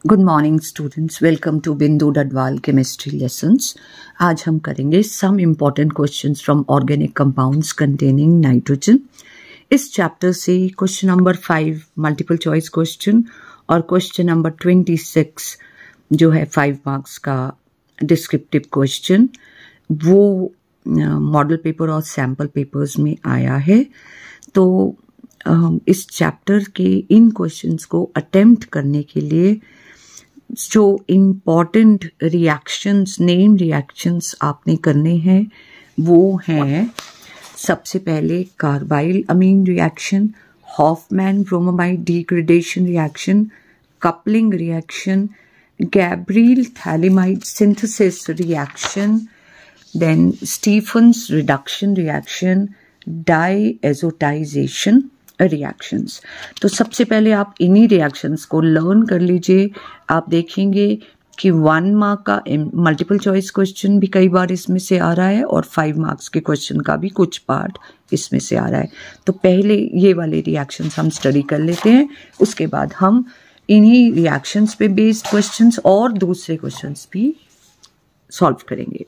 Good morning students, welcome to Bindu Dadwal chemistry lessons. आज हम करेंगे some important questions from organic compounds containing nitrogen. इस chapter से question number 5 multiple choice question और question number 26 जो है 5 मार्क्स का डिस्क्रिप्टिव क्वेश्चन, वो मॉडल पेपर और सैम्पल पेपर्स में आया है। तो इस चैप्टर के इन क्वेश्चंस को अटेम्प्ट करने के लिए जो इम्पॉर्टेंट रिएक्शंस, नेम रिएक्शंस आपने करने हैं वो हैं, सबसे पहले carbylamine reaction, Hofmann bromamide degradation reaction, coupling reaction, Gabriel phthalimide synthesis reaction, then Stephens reduction reaction, diazotization reactions. तो सबसे पहले आप इन्हीं रिएक्शंस को लर्न कर लीजिए। आप देखेंगे कि 1 मार्क का मल्टीपल चॉइस क्वेश्चन भी कई बार इसमें से आ रहा है और 5 मार्क्स के क्वेश्चन का भी कुछ पार्ट इसमें से आ रहा है। तो पहले ये वाले रिएक्शंस हम स्टडी कर लेते हैं, उसके बाद हम इन्हीं रिएक्शंस पे बेस्ड क्वेश्चंस और दूसरे क्वेश्चंस भी सॉल्व करेंगे।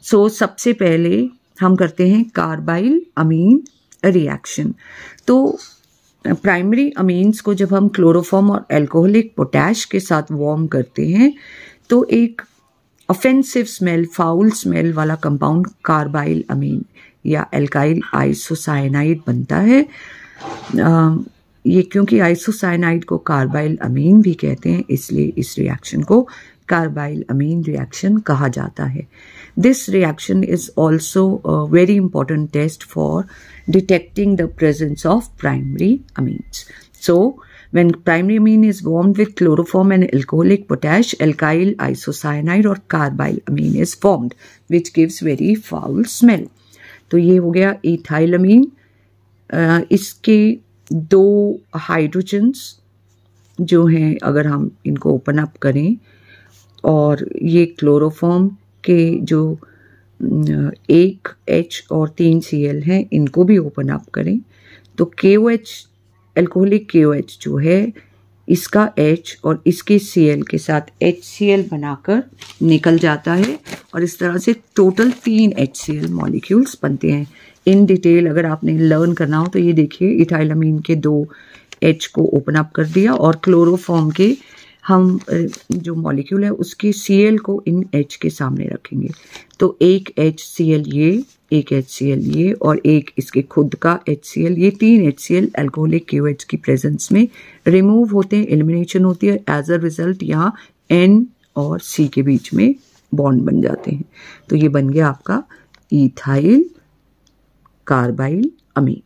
सो सबसे पहले हम करते हैं कार्बाइल अमीन रिएक्शन। तो प्राइमरी अमीन्स को जब हम क्लोरोफॉर्म और अल्कोहलिक पोटैश के साथ वार्म करते हैं तो एक ऑफेंसिव स्मेल, फाउल स्मेल वाला कंपाउंड कार्बाइल अमीन या एल्काइल आइसोसाइनाइड बनता है। ये क्योंकि आइसोसाइनाइड को कार्बाइल अमीन भी कहते हैं, इसलिए इस रिएक्शन को कार्बाइल अमीन रिएक्शन कहा जाता है। This reaction is also a very important test for detecting the presence of primary amines. So, when primary amine is warmed with chloroform and alcoholic potash, alkyl isocyanide or carbyl amine is formed, which gives very foul smell. तो ये हो गया ethyl amine। इसके 2 hydrogens जो हैं, अगर हम इनको ओपन अप करें और ये क्लोरोफॉर्म के जो 1 H और 3 Cl हैं, इनको भी ओपन अप करें तो KOH, एल्कोहलिक KOH जो है, इसका H और इसके Cl के साथ HCl बनाकर निकल जाता है और इस तरह से टोटल 3 HCl मॉलिक्यूल्स बनते हैं। इन डिटेल अगर आपने लर्न करना हो तो ये देखिए, इथाइलामीन के 2 H को ओपन अप कर दिया और क्लोरोफॉर्म के हम जो मॉलिक्यूल है उसके Cl को इन H के सामने रखेंगे तो 1 HCl ये, 1 HCl ये और एक इसके खुद का HCl, ये 3 HCl अल्कोहलिक KOH की प्रेजेंस में रिमूव होते हैं, एलिमिनेशन होती है। एज अ रिजल्ट यहाँ N और C के बीच में बॉन्ड बन जाते हैं। तो ये बन गया आपका इथाइल कार्बाइल अमीन।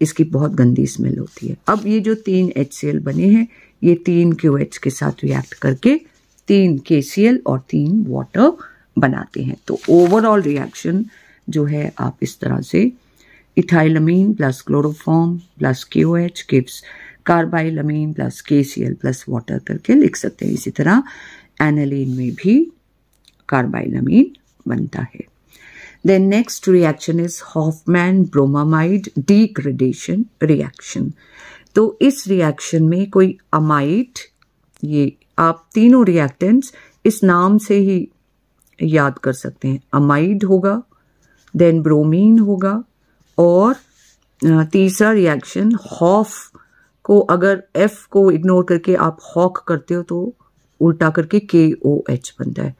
इसकी बहुत गंदी स्मेल होती है। अब ये जो 3 HCl बने हैं, ये 3 QH के साथ रिएक्ट करके 3 KCl और 3 वाटर बनाते हैं। तो ओवरऑल रिएक्शन जो है आप इस तरह से ethylamine plus chloroform plus KOH gives carbylamine plus KCl plus water करके लिख सकते हैं। इसी तरह एनालिन में भी कार्बाइलामीन बनता है। Then next reaction is Hofmann bromamide degradation reaction। तो इस रिएक्शन में कोई अमाइड, ये आप तीनों रिएक्टेंट्स इस नाम से ही याद कर सकते हैं। अमाइड होगा, देन ब्रोमीन होगा और तीसरा रिएक्शन हॉफ को, अगर F को इग्नोर करके आप हॉक करते हो तो उल्टा करके KOH बनता है।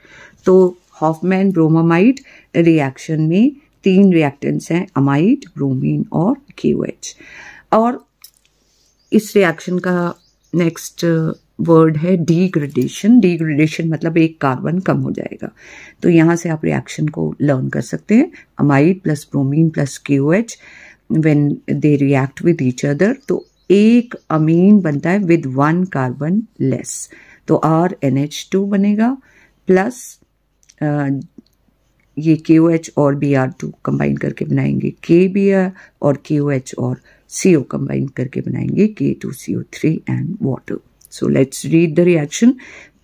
तो हॉफमैन ब्रोमामाइड रिएक्शन में 3 रिएक्टेंट्स हैं, अमाइड, ब्रोमीन और KOH। और इस रिएक्शन का नेक्स्ट वर्ड है डिग्रेडेशन। डिग्रेडेशन मतलब एक कार्बन कम हो जाएगा। तो यहाँ से आप रिएक्शन को लर्न कर सकते हैं। Amide plus bromine plus KOH when they react with each other, तो एक अमीन बनता है विद 1 कार्बन लेस। तो RNH2 बनेगा प्लस ये KOH और Br2 कंबाइन करके बनाएंगे KBr और KOH और CO कंबाइन करके बनाएंगे K2CO3 and water. So let's read the reaction.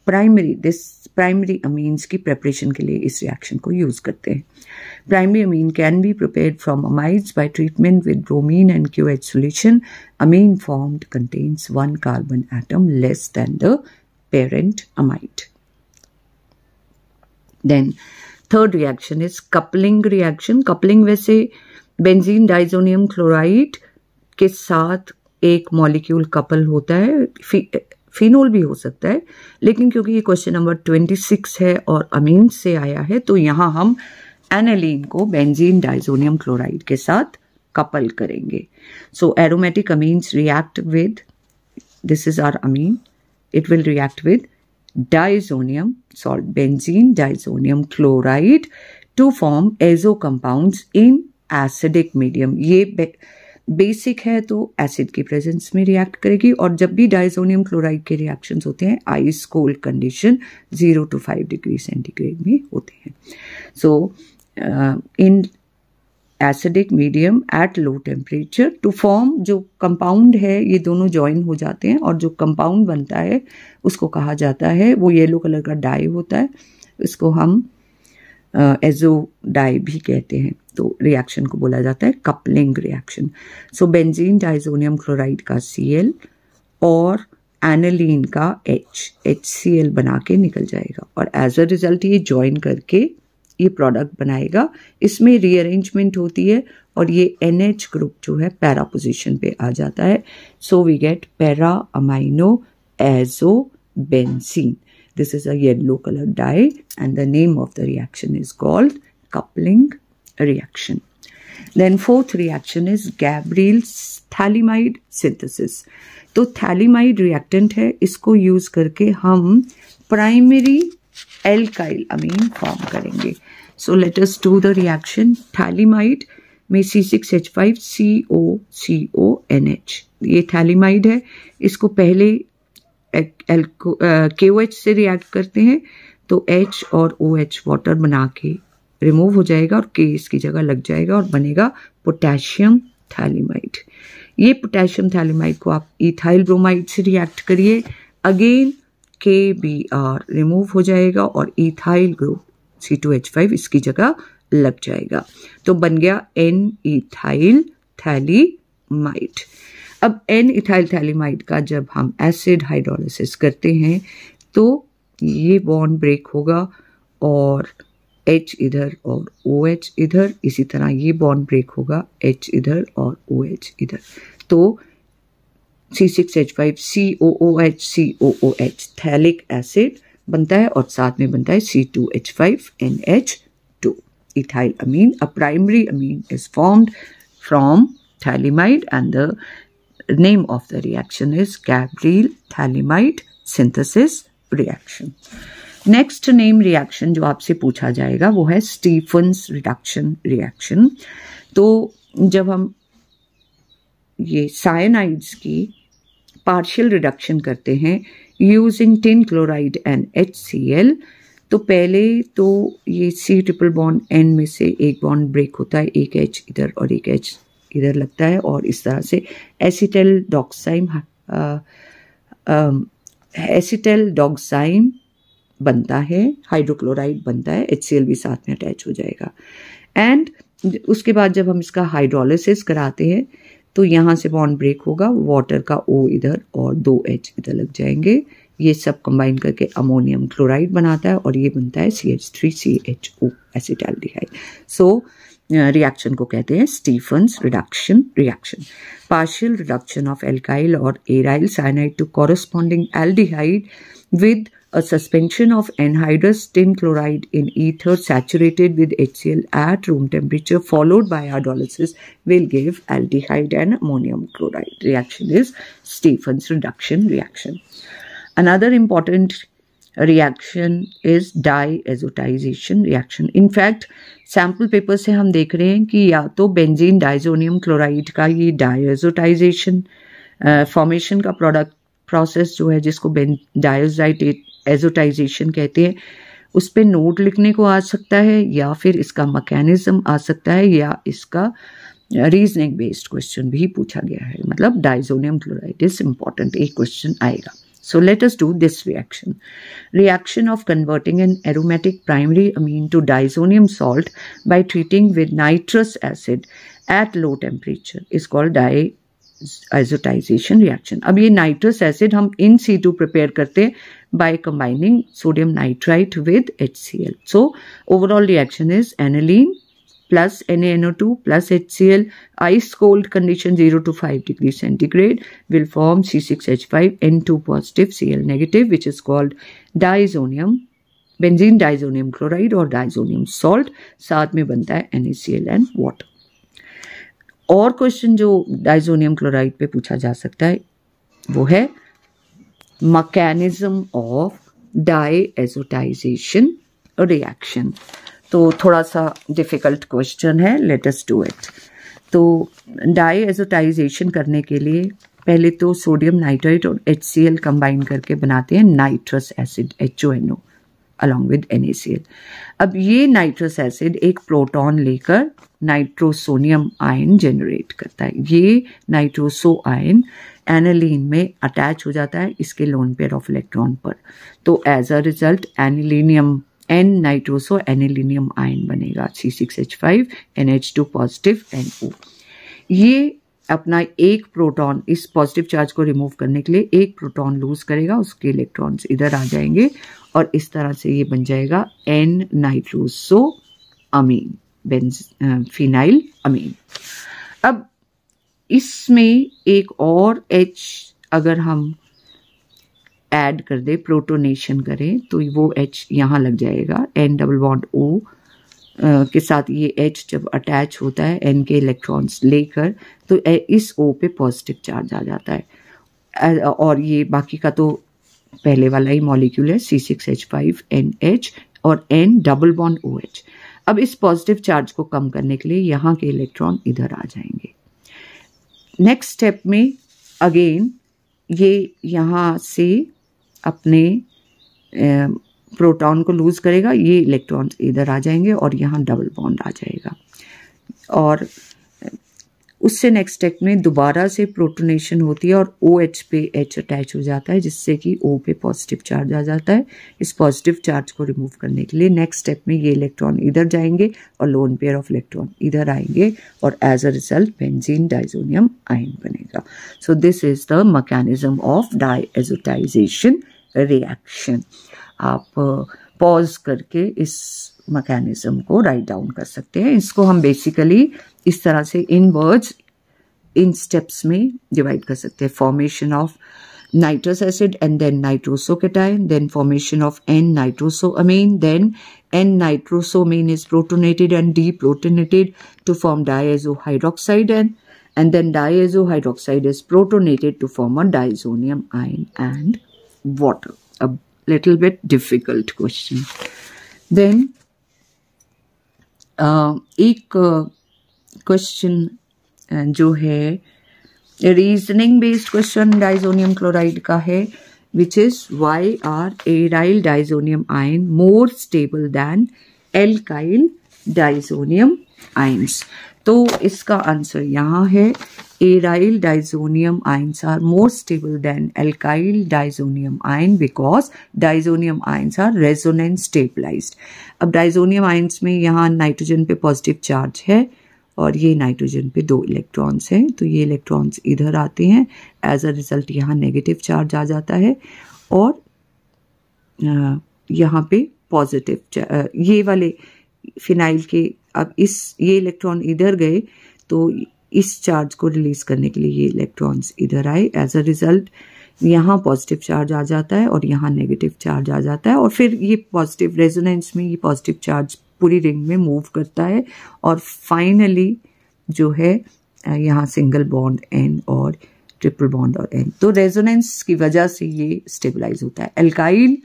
Primary amines की प्रेपरेशन के लिए इस रिएक्शन को यूज करते हैं। Primary amine can be prepared from amides by treatment with bromine and KOH solution. Amine formed contains 1 carbon atom less than the parent amide. Then third reaction is coupling reaction. Coupling वैसे benzene diazonium chloride के साथ एक molecule couple होता है, phenol भी हो सकता है, लेकिन क्योंकि ये क्वेश्चन नंबर 26 है और अमीन से आया है तो यहाँ हम एनालीन को बेंजीन डाइजोनियम क्लोराइड के साथ कपल करेंगे. So aromatic amines react with, this is our amine, it will react with diazonium salt, benzene diazonium chloride to form azo compounds in acidic medium. ये बेसिक है तो acid की presence में react करेगी, और जब भी डाइजोनियम क्लोराइड के रिएक्शंस होते हैं ice cold condition 0 to 5 degree centigrade में होते हैं. So in acidic medium at low temperature to form, जो कंपाउंड है ये दोनों ज्वाइन हो जाते हैं और जो कंपाउंड बनता है उसको कहा जाता है, वो येलो कलर का डाई होता है, इसको हम एजो डाई भी कहते हैं. तो रिएक्शन को बोला जाता है कपलिंग रिएक्शन. सो बेंजीन डाइजोनियम क्लोराइड का Cl और एनालीन का HCl बना के निकल जाएगा और एज अ रिजल्ट ये ज्वाइन करके ये प्रोडक्ट बनाएगा. इसमें रीअरेंजमेंट होती है और ये NH ग्रुप जो है पैरा पोजीशन पे आ जाता है. So we get para amino azo benzene. This is a yellow colour dye and the name of the reaction is called coupling reaction. Then fourth reaction is Gabriel's phthalimide synthesis. तो phthalimide reactant है, इसको use करके हम primary alkyl अमीन form करेंगे. So let us do the reaction. Phthalimide में C6H5COCONH, ये phthalimide है, इसको पहले KOH से रिएक्ट करते हैं तो H और OH वाटर बना के रिमूव हो जाएगा और K इसकी जगह लग जाएगा और बनेगा पोटेशियम थैलिमाइड. ये पोटेशियम थैलिमाइड को आप इथाइल ब्रोमाइड से रिएक्ट करिए, अगेन KBr रिमूव हो जाएगा और इथाइल ग्रुप C2H5 इसकी जगह लग जाएगा, तो बन गया N इथाइल थैलिमाइड. अब N इथाइल थैलिमाइड का जब हम एसिड हाइड्रोलिसिस करते हैं तो ये बॉन्ड ब्रेक होगा और H इधर और OH इधर, इसी तरह ये बॉन्ड ब्रेक होगा H इधर और OH इधर, तो C6H5COOH थैलिक एसिड बनता है और साथ में बनता है C2H5NH2 ethyl amine. A primary amine is formed from phthalimide and the name of the reaction is Gabriel phthalimide synthesis reaction. Next name reaction जो आपसे पूछा जाएगा वो है स्टीफन्स रिडक्शन रिएक्शन. तो जब हम ये साइनाइड्स की पार्शियल रिडक्शन करते हैं using tin chloride and HCl, तो पहले तो ये C ट्रिपल बॉन्ड N में से एक बॉन्ड ब्रेक होता है, एक H इधर और एक H इधर लगता है और इस तरह से एसिटल डॉक्साइम बनता है, हाइड्रोक्लोराइड बनता है, HCl भी साथ में अटैच हो जाएगा. एंड उसके बाद जब हम इसका हाइड्रोलिसिस कराते हैं तो यहाँ से बॉन्ड ब्रेक होगा, वाटर का O इधर और 2 H इधर लग जाएंगे, ये सब कंबाइन करके अमोनियम क्लोराइड बनाता है और ये बनता है CH3CHO एसिटाल्डिहाइड. सो रिएक्शन को कहते हैं Stephens reduction reaction. Partial reduction of alkyl और aryl cyanide to corresponding aldehyde with a suspension of anhydrous tin chloride in ether saturated with HCl at room temperature followed by hydrolysis will give aldehyde and ammonium chloride. Reaction is Stefan's reduction reaction. Another important reaction is diazotization reaction. In fact, sample paper से हम देख रहे हैं कि या तो benzene diazonium chloride का ये डायजोटाइजेशन फॉर्मेशन का प्रोसेस जो है जिसको डायजोटाइजेशन कहते हैं, उस पे नोट लिखने को आ सकता है या फिर इसका मैकेनिज्म आ सकता है या इसका रीजनिंग बेस्ड क्वेश्चन भी पूछा गया है. मतलब डाइजोनियम क्लोराइड इज इंपॉर्टेंट, एक क्वेश्चन आएगा. So let us do this reaction. Reaction of converting an aromatic primary amine to diazonium salt by treating with nitrous acid at low temperature is called diazotization reaction. अब ये nitrous acid हम इन C2 prepare करते हैं by combining sodium nitrite with HCl. So overall reaction is aniline plus NaNO2 plus HCl, ice cold condition 0 to 5 degrees centigrade will form C6H5 N2 positive Cl negative, which is called diazonium, benzene diazonium chloride और diazonium salt, साथ में बनता है NaCl and water. और question जो diazonium chloride पे पूछा जा सकता है वो है मैकेनिज्म ऑफ डाइएजोटाइजेशन रिएक्शन। तो थोड़ा सा डिफिकल्ट क्वेश्चन है, लेट अस डू इट। तो डाइएजोटाइजेशन करने के लिए पहले तो सोडियम नाइट्राइट और HCl कंबाइन करके बनाते हैं nitrous acid HONO along with NaCl। अब ये नाइट्रस एसिड एक प्रोटॉन लेकर नाइट्रोसोनियम आयन जनरेट करता है। ये नाइट्रोसो आयन एनिलीन में अटैच हो जाता है इसके लोन पेयर ऑफ इलेक्ट्रॉन पर। तो as a result anilinium N nitroso anilinium ion बनेगा C6H5 NH2 पॉजिटिव NO। ये अपना एक प्रोटॉन, इस पॉजिटिव चार्ज को रिमूव करने के लिए एक प्रोटॉन लूज करेगा, उसके इलेक्ट्रॉन्स इधर आ जाएंगे और इस तरह से ये बन जाएगा N नाइट्रोसो अमीन, फिनाइल अमीन। अब इसमें एक और H अगर हम ऐड कर दे, प्रोटोनेशन करें, तो वो H यहाँ लग जाएगा N डबल बॉन्ड O के साथ। ये H जब अटैच होता है N के इलेक्ट्रॉन्स लेकर तो इस O पे पॉजिटिव चार्ज आ जाता है। और ये बाकी का तो पहले वाला ही मॉलिक्यूल है C6H5NH और N डबल बॉन्ड OH। अब इस पॉजिटिव चार्ज को कम करने के लिए यहाँ के इलेक्ट्रॉन इधर आ जाएंगे। नेक्स्ट स्टेप में अगेन ये यहाँ से अपने प्रोटॉन को लूज करेगा, ये इलेक्ट्रॉन्स इधर आ जाएंगे और यहाँ डबल बॉन्ड आ जाएगा। और उससे नेक्स्ट स्टेप में दोबारा से प्रोटोनेशन होती है और OH पे H अटैच हो जाता है, जिससे कि O पे पॉजिटिव चार्ज आ जाता है। इस पॉजिटिव चार्ज को रिमूव करने के लिए नेक्स्ट स्टेप में ये इलेक्ट्रॉन इधर जाएंगे और लोन पेयर ऑफ इलेक्ट्रॉन इधर आएंगे और as a result benzene diazonium ion बनेगा। So this is the mechanism of diazotization reaction. आप पॉज करके इस मैकेनिज्म को राइट डाउन कर सकते हैं। इसको हम बेसिकली इस तरह से इन वर्ड्स, इन स्टेप्स में डिवाइड कर सकते हैं। Formation of nitrous acid and then nitrosocation, then formation of N-nitrosoamine, then N-nitrosoamine is protonated and deprotonated to form diazohydroxide, and then diazohydroxide is protonated to form a diazonium ion and water. A little bit difficult question. Then एक question जो है reasoning based question diazonium chloride का है, which is why are aryl diazonium ion more stable than alkyl diazonium ions. तो इसका answer यहाँ है aryl diazonium ions are more stable than alkyl diazonium ion because diazonium ions are resonance stabilised. अब diazonium ions में यहाँ nitrogen पे positive charge है और ये नाइट्रोजन पे 2 इलेक्ट्रॉन्स हैं, तो ये इलेक्ट्रॉन्स इधर आते हैं, एज अ रिजल्ट यहाँ नेगेटिव चार्ज आ जाता है और यहाँ पे पॉजिटिव, ये वाले फिनाइल के, अब ये इलेक्ट्रॉन इधर गए तो इस चार्ज को रिलीज करने के लिए ये इलेक्ट्रॉन्स इधर आए, एज अ रिजल्ट यहाँ पॉजिटिव चार्ज आ जाता है और यहाँ नेगेटिव चार्ज आ जाता है और फिर ये पॉजिटिव रेजोनेंस में ये पॉजिटिव चार्ज पूरी रिंग में मूव करता है और फाइनली जो है यहाँ सिंगल बॉन्ड N और ट्रिपल बॉन्ड और N, तो रेजोनेंस की वजह से ये स्टेबलाइज होता है। एल्काइल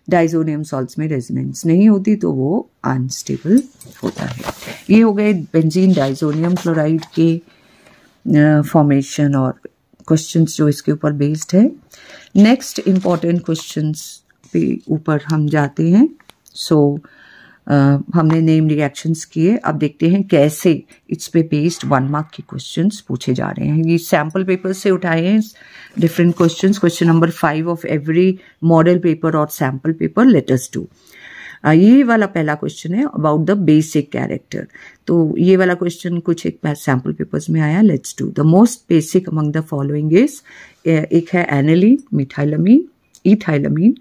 डाइजोनियम सॉल्ट्स में रेजोनेंस नहीं होती तो वो अनस्टेबल होता है। ये हो गए बेंजीन डाइजोनियम क्लोराइड के फॉर्मेशन और क्वेश्चंस जो इसके ऊपर बेस्ड है। नेक्स्ट इम्पॉर्टेंट क्वेश्चंस पे ऊपर हम जाते हैं। सो हमने नेम रिएक्शंस किए, अब देखते हैं कैसे इट्स पे बेस्ड 1 मार्क के क्वेश्चंस पूछे जा रहे हैं। ये सैम्पल पेपर से उठाए हैं different questions, question number 5 of every model paper और sample paper. Let us do ये वाला पहला क्वेश्चन है अबाउट द बेसिक कैरेक्टर। तो ये वाला क्वेश्चन कुछ एक सैम्पल पेपर्स में आया। Let's do the most basic among the following is, एक है एनिलीन, मिथाइलमीन, इथाइलमीन।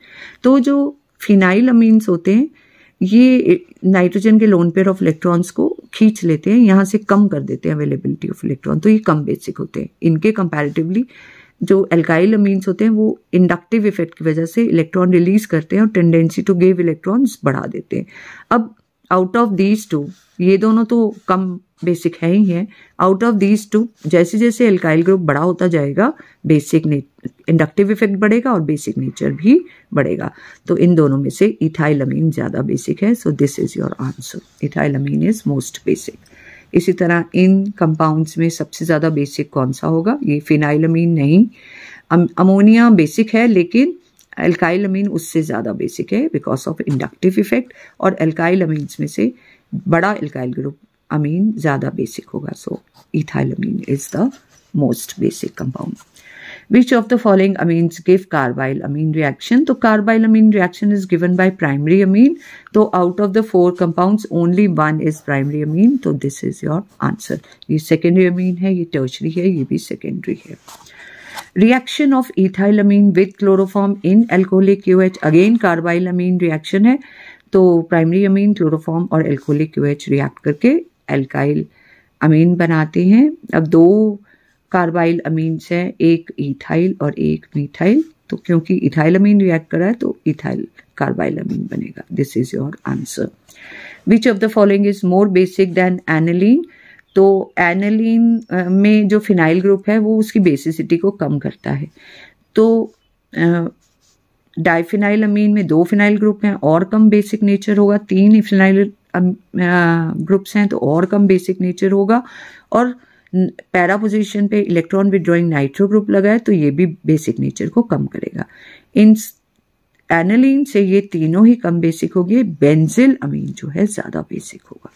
तो जो फिनाइल अमीन्स होते हैं ये नाइट्रोजन के लोन पेयर ऑफ इलेक्ट्रॉन्स को खींच लेते हैं, यहाँ से कम कर देते हैं अवेलेबिलिटी ऑफ इलेक्ट्रॉन, तो ये कम बेसिक होते हैं। इनके कंपैरेटिवली जो एल्काइल अमीन्स होते हैं वो इंडक्टिव इफेक्ट की वजह से इलेक्ट्रॉन रिलीज करते हैं और टेंडेंसी टू गिव इलेक्ट्रॉन्स बढ़ा देते हैं। अब आउट ऑफ दीज टू, ये दोनों तो कम बेसिक है ही है, आउट ऑफ दीज टू जैसे जैसे एल्काइल ग्रुप बड़ा होता जाएगा बेसिक इंडक्टिव इफेक्ट बढ़ेगा और बेसिक नेचर भी बढ़ेगा। तो इन दोनों में से इथाइलमीन ज्यादा बेसिक है, so this is your answer, ethylamine is most basic. इसी तरह इन कंपाउंड्स में सबसे ज्यादा बेसिक कौन सा होगा, ये फिनाइलमीन नहीं, अमोनिया बेसिक है लेकिन एल्काइलमीन उससे ज्यादा बेसिक है बिकॉज ऑफ इंडक्टिव इफेक्ट, और एल्काइल अमीन्स में से बड़ा एल्काइल ग्रुप अमीन ज्यादा बेसिक होगा, so ethylamine is the most basic compound. Which of the following amines give carbyl amine reaction? तो carbyl amine reaction is given by primary amine. तो out of the 4 compounds only one is primary amine. तो this is your answer. ये secondary amine है, ये tertiary है, ये भी secondary है। Reaction of ethylamine with chloroform in alcoholic OH, again carbyl amine reaction है। तो primary amine chloroform और alcoholic OH react करके alkyl amine बनाते हैं। अब दो कार्बाइल अमीन्स है, एक इथाइल और एक मीथाइल, तो क्योंकि इथाइल अमीन रिएक्ट कर रहा है तो इथाइल कार्बाइल अमीन बनेगा। This is your answer. Which of the following is more basic than aniline? तो एनिलीन में जो फिनाइल ग्रुप है वो उसकी बेसिसिटी को कम करता है। तो डाइफिनाइल अमीन में 2 फिनाइल ग्रुप हैं और कम बेसिक नेचर होगा, 3 फिनाइल ग्रुप्स हैं तो और कम बेसिक नेचर होगा, और पैरा पोजीशन पे इलेक्ट्रॉन विड्रॉइंग नाइट्रो ग्रुप लगा है तो ये भी बेसिक नेचर को कम करेगा। इन एनिलीन से ये तीनों ही कम बेसिक होगी, बेंजिल अमीन जो है ज्यादा बेसिक होगा।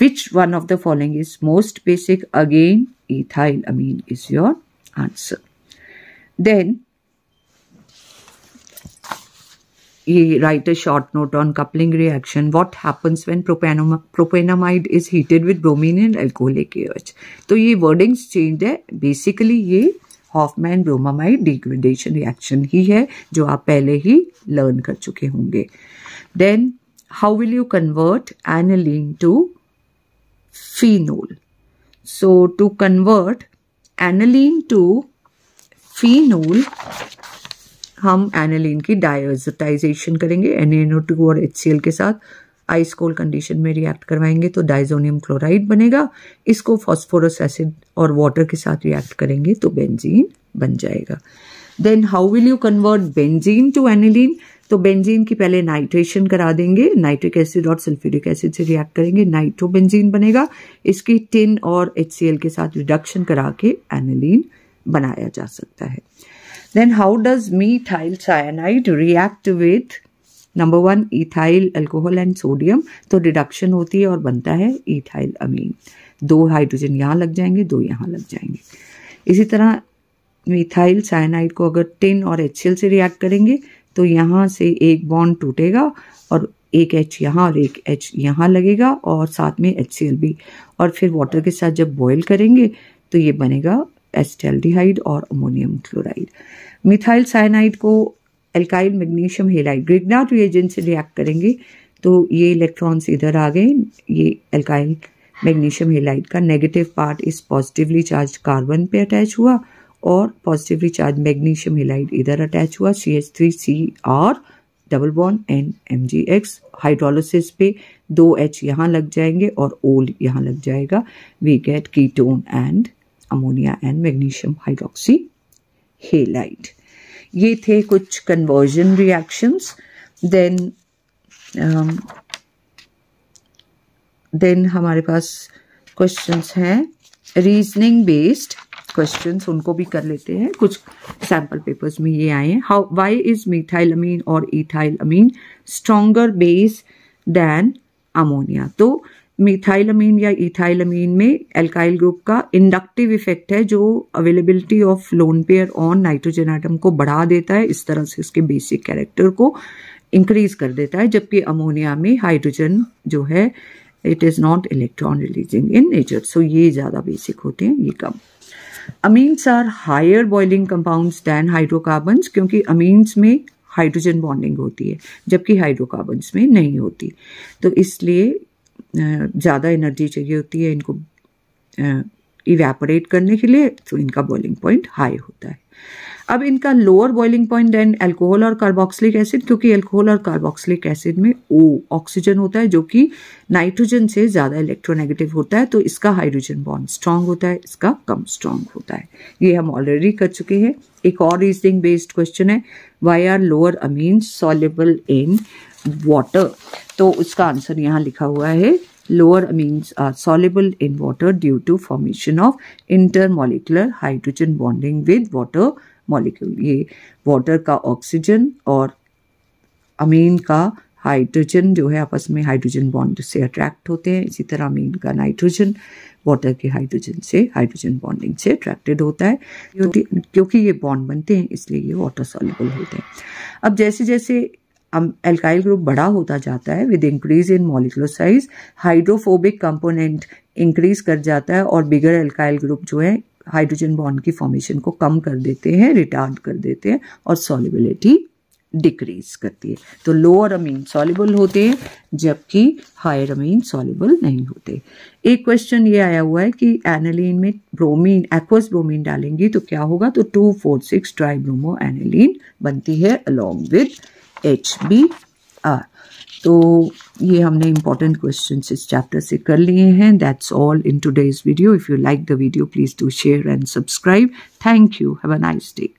Which one of the following is most basic? Again ethyl amine is your answer. Then you write a short note on coupling reaction. What happens when propanamide is heated with bromine and alcoholic OH? तो ये wordings changed है, basically ये Hoffmann bromamide degradation reaction ही है जो आप पहले ही learn कर चुके होंगे। Then how will you convert aniline to phenol? So to convert aniline to phenol हम एनिलीन की डायजोटाइजेशन करेंगे, NaNO2 और HCl के साथ आइस कोल्ड कंडीशन में रिएक्ट करवाएंगे तो डाइजोनियम क्लोराइड बनेगा। इसको फास्फोरस एसिड और वाटर के साथ रिएक्ट करेंगे तो बेंजीन बन जाएगा। Then how will you convert benzene to aniline? तो बेंजीन की पहले नाइट्रेशन करा देंगे, नाइट्रिक एसिड और सल्फ्यूरिक एसिड से रिएक्ट करेंगे, नाइट्रोबेंजीन बनेगा। इसकी टिन और HCl के साथ रिडक्शन करा के एनिलीन बनाया जा सकता है। Then how does methyl cyanide react with number 1 ethyl alcohol and sodium? तो रिडक्शन होती है और बनता है इथाइल अमीन। 2 हाइड्रोजन यहाँ लग जाएंगे, 2 यहाँ लग जाएंगे। इसी तरह मिथाइल साइनाइड को अगर टिन और HCl से रिएक्ट करेंगे तो यहाँ से एक बॉन्ड टूटेगा और एक H यहाँ और एक H यहाँ लगेगा और साथ में HCl भी, और फिर वाटर के साथ जब बॉयल करेंगे तो ये बनेगा एसिटाल्डिहाइड और अमोनियम क्लोराइड। मिथाइल साइनाइड को alkyl magnesium halide Grignard reagent से रिएक्ट करेंगे तो ये इलेक्ट्रॉन्स इधर आ गए। ये एल्काइल मैग्नीशियम हेलाइड का नेगेटिव पार्ट इस पॉजिटिवली चार्ज कार्बन पे अटैच हुआ और पॉजिटिवली चार्ज मैग्नीशियम हेलाइड इधर अटैच हुआ, CH3Cr double bond NMgX। Hydrolysis पे 2 H यहाँ लग जाएंगे और O यहाँ लग जाएगा। We get ketone and ammonia and magnesium hydroxy halide. ये थे कुछ कन्वर्जन रिएक्शंस। देन हमारे पास क्वेश्चंस हैं रीजनिंग बेस्ड क्वेश्चंस, उनको भी कर लेते हैं। कुछ सैम्पल पेपर्स में ये आए हैं। व्हाई इज मिथाइलमीन और इथाइलमीन स्ट्रॉन्गर बेस देन अमोनिया? तो मिथाइलमीन या इथाइलमीन में एल्काइल ग्रुप का इंडक्टिव इफेक्ट है जो availability of lone pair on nitrogen atom को बढ़ा देता है, इस तरह से इसके बेसिक कैरेक्टर को इंक्रीज कर देता है, जबकि अमोनिया में हाइड्रोजन जो है it is not electron releasing in nature. सो ये ज़्यादा बेसिक होते हैं, ये कम। Amines are higher boiling compounds than hydrocarbons, क्योंकि अमीन्स में हाइड्रोजन बॉन्डिंग होती है जबकि हाइड्रोकार्बन्स में नहीं होती, तो इसलिए ज़्यादा एनर्जी चाहिए होती है इनको इवेपोरेट करने के लिए, तो इनका बॉइलिंग पॉइंट हाई होता है। अब इनका lower boiling point than alcohol और कार्बोक्सिलिक एसिड, क्योंकि अल्कोहल और कार्बोक्सिलिक एसिड में O ऑक्सीजन होता है जो कि नाइट्रोजन से ज़्यादा इलेक्ट्रोनेगेटिव होता है, तो इसका हाइड्रोजन बॉन्ड स्ट्रांग होता है, इसका कम स्ट्रांग होता है। ये हम ऑलरेडी कर चुके हैं। एक और रीजनिंग बेस्ड क्वेश्चन है, why are lower amines soluble in water, तो उसका आंसर यहाँ लिखा हुआ है, lower amines are soluble in water due to formation of intermolecular hydrogen bonding with water molecule। ये वाटर का ऑक्सीजन और अमीन का हाइड्रोजन जो है आपस में हाइड्रोजन बॉन्ड से अट्रैक्ट होते हैं, इसी तरह अमीन का नाइट्रोजन वाटर के हाइड्रोजन से हाइड्रोजन बॉन्डिंग से अट्रैक्टेड होता है, क्योंकि ये बॉन्ड बनते हैं इसलिए ये वाटर सॉल्युबल होते हैं। अब जैसे जैसे एल्काइल ग्रुप बड़ा होता जाता है with increase in molecular size, hydrophobic component increase कर जाता है और बिगर एल्काइल ग्रुप जो है हाइड्रोजन बॉन्ड की फॉर्मेशन को कम कर देते हैं, रिटार्ड कर देते हैं और सॉल्युबिलिटी डिक्रीज करती है। तो लोअर अमीन सॉल्युबल होते हैं जबकि हायर अमीन सॉल्युबल नहीं होते। एक क्वेश्चन ये आया हुआ है कि एनालीन में ब्रोमीन, एक्वस ब्रोमीन डालेंगी तो क्या होगा, तो 2,4,6 ट्राइब्रोमो एनालीन बनती है अलॉन्ग विद HBr। तो ये हमने इंपॉर्टेंट क्वेश्चंस इस चैप्टर से कर लिए हैं। That's all in today's video. If you like the video please do share and subscribe. Thank you. Have a nice day.